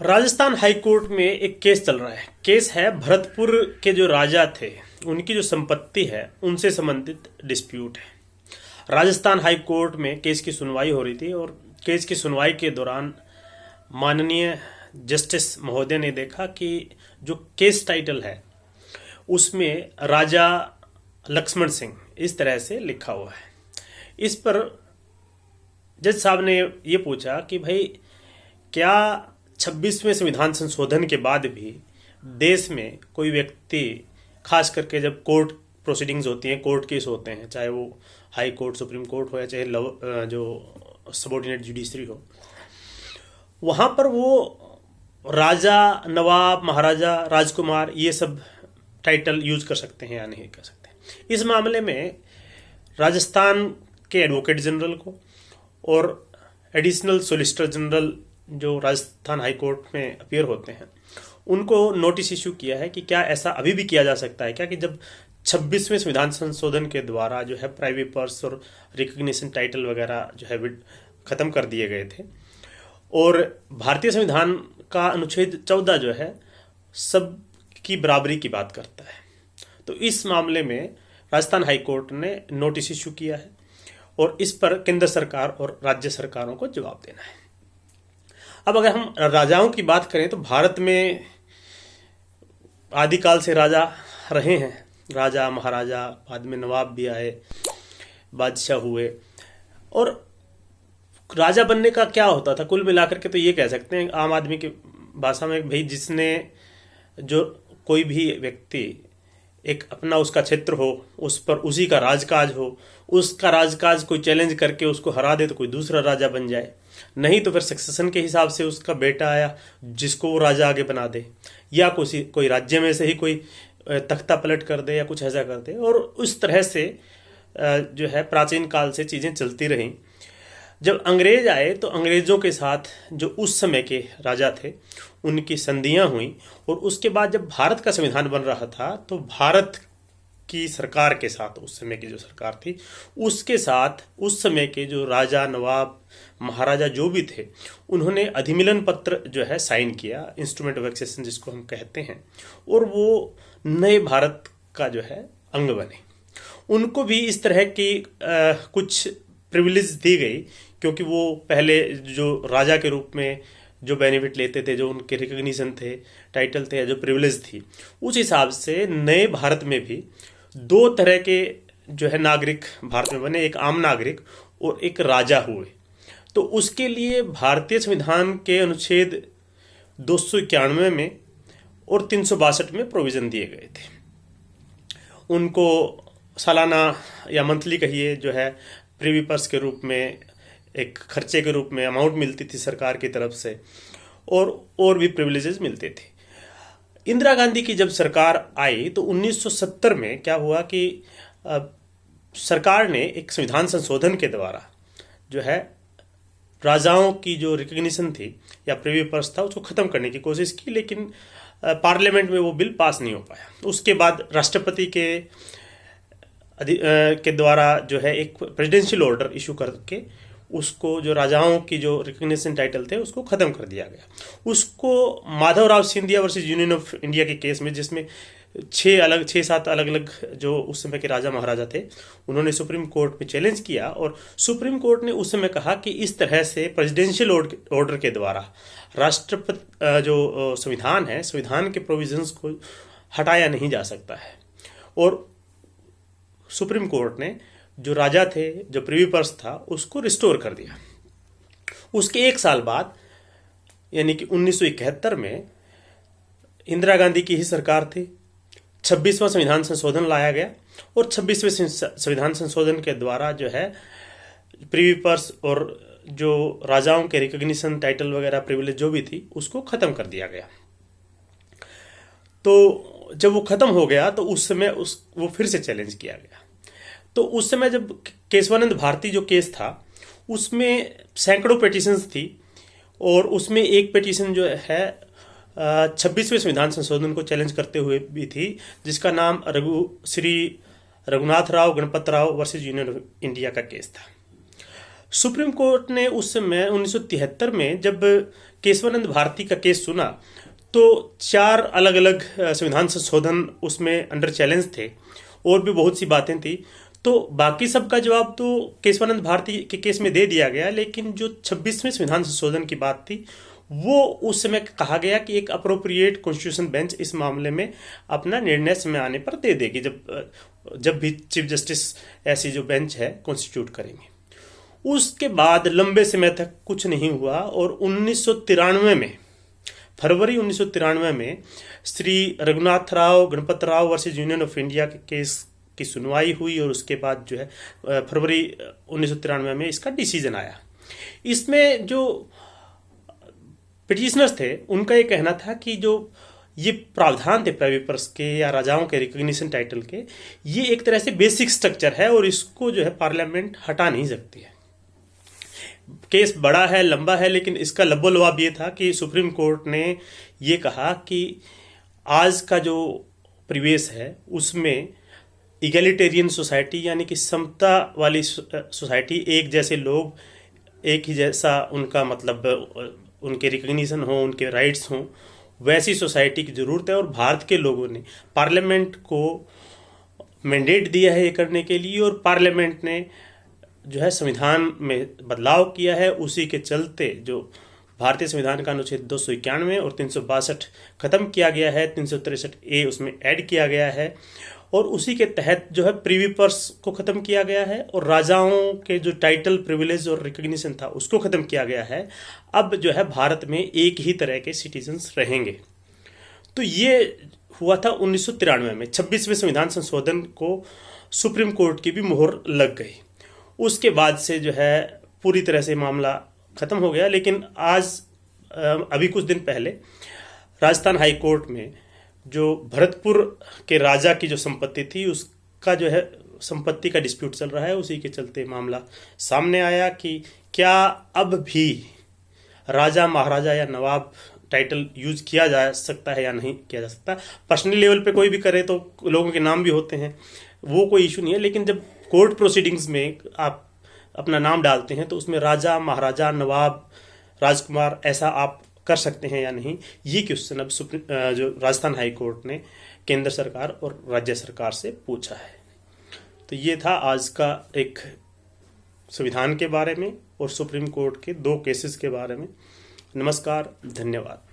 Rajasthan high court में एक case चल रहा है। केस है भरतपुर के जो राजा थे उनकी जो संपत्ति है उनसे संबंधित डिस्प्यूट है। राजस्थान हाई कोर्ट में केस की सुनवाई हो रही थी और केस की सुनवाई के दौरान माननीय जस्टिस महोदय ने देखा कि जो केस टाइटल है उसमें राजा लक्ष्मण सिंह इस तरह से लिखा हुआ है। इस पर जज साहब ने ये पूछा कि भाई क्या 26वें संविधान संशोधन के बाद भी देश में कोई व्यक्ति, खास करके जब कोर्ट प्रोसीडिंग्स होती हैं, कोर्ट केस होते हैं, चाहे वो हाई कोर्ट, सुप्रीम कोर्ट हो या चाहे जो सबॉर्डिनेट जुडिशरी हो, वहाँ पर वो राजा, नवाब, महाराजा, राजकुमार ये सब टाइटल यूज कर सकते हैं या नहीं कर सकते। इस मामले में राजस्थान के एडवोकेट जनरल को और एडिशनल सोलिसिटर जनरल जो राजस्थान हाई कोर्ट में अपीयर होते हैं उनको नोटिस इशू किया है कि क्या ऐसा अभी भी किया जा सकता है क्या कि जब 26वें संविधान संशोधन के द्वारा जो है प्राइवेट पर्स और रिकग्निशन टाइटल वगैरह जो है खत्म कर दिए गए थे और भारतीय संविधान का अनुच्छेद 14 जो है सब की बराबरी की बात करता है, तो इस मामले में राजस्थान हाई कोर्ट ने नोटिस इशू किया है और इस पर केंद्र सरकार और राज्य सरकारों को जवाब देना है। अब अगर हम राजाओं की बात करें तो भारत में आदिकाल से राजा रहे हैं, राजा, महाराजा, बाद में नवाब भी आए, बादशाह हुए। और राजा बनने का क्या होता था, कुल मिलाकर के तो ये कह सकते हैं आम आदमी की भाषा में, भाई जिसने, जो कोई भी व्यक्ति एक अपना उसका क्षेत्र हो, उस पर उसी का राजकाज हो, उसका राजकाज कोई चैलेंज करके उसको हरा दे तो कोई दूसरा राजा बन जाए, नहीं तो फिर सक्सेशन के हिसाब से उसका बेटा आया जिसको वो राजा आगे बना दे, या कोई राज्य में से ही कोई तख्ता पलट कर दे या कुछ ऐसा कर दे। और उस तरह से जो है प्राचीन काल से चीज़ें चलती रहीं। जब अंग्रेज आए तो अंग्रेज़ों के साथ जो उस समय के राजा थे उनकी संधियां हुई और उसके बाद जब भारत का संविधान बन रहा था तो भारत की सरकार के साथ, उस समय की जो सरकार थी उसके साथ उस समय के जो राजा, नवाब, महाराजा जो भी थे उन्होंने अधिमिलन पत्र जो है साइन किया, इंस्ट्रूमेंट ऑफ एक्सेशन जिसको हम कहते हैं, और वो नए भारत का जो है अंग बने। उनको भी इस तरह की कुछ प्रिविलेज दी गई क्योंकि वो पहले जो राजा के रूप में जो बेनिफिट लेते थे, जो उनके रिकग्निशन थे, टाइटल थे, जो प्रिविलेज थी, उस हिसाब से नए भारत में भी दो तरह के जो है नागरिक भारत में बने, एक आम नागरिक और एक राजा हुए। तो उसके लिए भारतीय संविधान के अनुच्छेद 291 में और 362 में प्रोविज़न दिए गए थे। उनको सालाना या मंथली कहिए जो है प्रीवी पर्स के रूप में, एक खर्चे के रूप में अमाउंट मिलती थी सरकार की तरफ से, और भी प्रिविलेजेस मिलते थे। इंदिरा गांधी की जब सरकार आई तो 1970 में क्या हुआ कि सरकार ने एक संविधान संशोधन के द्वारा जो है राजाओं की जो रिकग्निशन थी या प्रीवी पर्स था उसको ख़त्म करने की कोशिश की, लेकिन पार्लियामेंट में वो बिल पास नहीं हो पाया। उसके बाद राष्ट्रपति के द्वारा जो है एक प्रेसिडेंशियल ऑर्डर इशू करके उसको, जो राजाओं की जो रिकग्निशन टाइटल थे उसको ख़त्म कर दिया गया। उसको Madhavrao Scindia versus union of India के केस में, जिसमें 6-7 अलग अलग जो उस समय के राजा महाराजा थे, उन्होंने सुप्रीम कोर्ट में चैलेंज किया और सुप्रीम कोर्ट ने उस समय कहा कि इस तरह से प्रेसिडेंशियल ऑर्डर के द्वारा राष्ट्रपति जो संविधान है, संविधान के प्रोविजंस को हटाया नहीं जा सकता है। और सुप्रीम कोर्ट ने जो राजा थे, जो प्रीवी पर्स था, उसको रिस्टोर कर दिया। उसके एक साल बाद यानी कि 1971 में इंदिरा गांधी की ही सरकार थी, 26वां संविधान संशोधन लाया गया और 26वें संविधान संशोधन के द्वारा जो है प्रीवी पर्स और जो राजाओं के रिकग्निशन टाइटल वगैरह प्रिविलेज जो भी थी उसको ख़त्म कर दिया गया। तो जब वो ख़त्म हो गया तो उस समय वो फिर से चैलेंज किया गया। तो उस समय जब केशवानंद भारती जो केस था उसमें सैकड़ों पिटीशंस थी और उसमें एक पिटीशन जो है 26वें संविधान संशोधन को चैलेंज करते हुए भी थी, जिसका नाम Shri Raghunath Rao Ganpat Rao versus union of India का केस था। सुप्रीम कोर्ट ने उस समय 1973 में जब केशवानंद भारती का केस सुना तो 4 अलग अलग संविधान संशोधन उसमें अंडर चैलेंज थे और भी बहुत सी बातें थी। तो बाकी सबका जवाब तो केशवानंद भारती के केस में दे दिया गया, लेकिन जो 26वें संविधान संशोधन की बात थी वो उस समय कहा गया कि एक अप्रोप्रिएट कॉन्स्टिट्यूशन बेंच इस मामले में अपना निर्णय समय आने पर दे देगी, जब भी चीफ जस्टिस ऐसी जो बेंच है कॉन्स्टिट्यूट करेंगे। उसके बाद लंबे समय तक कुछ नहीं हुआ और 1993 में, फरवरी 1993 में Shri Raghunath Rao Ganpat Rao versus union of India के केस की सुनवाई हुई और उसके बाद जो है फरवरी 1993 में इसका डिसीजन आया। इसमें जो पिटिशनर्स थे उनका ये कहना था कि जो ये प्रावधान थे प्राइवेट पर्स के या राजाओं के रिकॉग्निशन टाइटल के, ये एक तरह से बेसिक स्ट्रक्चर है और इसको जो है पार्लियामेंट हटा नहीं सकती है। केस बड़ा है, लंबा है, लेकिन इसका लबोलवाब ये था कि सुप्रीम कोर्ट ने ये कहा कि आज का जो परिवेश है उसमें इगैलिटेरियन सोसाइटी यानी कि समता वाली सोसाइटी, एक जैसे लोग, एक ही जैसा उनका मतलब उनके रिकग्निशन हो, उनके राइट्स हों, वैसी सोसाइटी की ज़रूरत है। और भारत के लोगों ने पार्लियामेंट को मैंडेट दिया है ये करने के लिए और पार्लियामेंट ने जो है संविधान में बदलाव किया है। उसी के चलते जो भारतीय संविधान का अनुच्छेद 291 और 362 खत्म किया गया है, 363A उसमें ऐड किया गया है और उसी के तहत जो है प्रीवी पर्स को ख़त्म किया गया है और राजाओं के जो टाइटल, प्रिविलेज और रिकग्निशन था उसको ख़त्म किया गया है। अब जो है भारत में एक ही तरह के सिटीजन्स रहेंगे। तो ये हुआ था 1993 में। 26वें संविधान संशोधन को सुप्रीम कोर्ट की भी मोहर लग गई। उसके बाद से जो है पूरी तरह से मामला ख़त्म हो गया। लेकिन आज अभी कुछ दिन पहले राजस्थान हाई कोर्ट में जो भरतपुर के राजा की जो संपत्ति थी उसका जो है संपत्ति का डिस्प्यूट चल रहा है, उसी के चलते मामला सामने आया कि क्या अब भी राजा, महाराजा या नवाब टाइटल यूज किया जा सकता है या नहीं किया जा सकता। पर्सनल लेवल पे कोई भी करे तो लोगों के नाम भी होते हैं, वो कोई इशू नहीं है, लेकिन जब कोर्ट प्रोसीडिंग्स में आप अपना नाम डालते हैं तो उसमें राजा, महाराजा, नवाब, राजकुमार ऐसा आप कर सकते हैं या नहीं, ये क्वेश्चन अब जो राजस्थान हाई कोर्ट ने केंद्र सरकार और राज्य सरकार से पूछा है। तो ये था आज का एक संविधान के बारे में और सुप्रीम कोर्ट के 2 केसेस के बारे में। नमस्कार, धन्यवाद।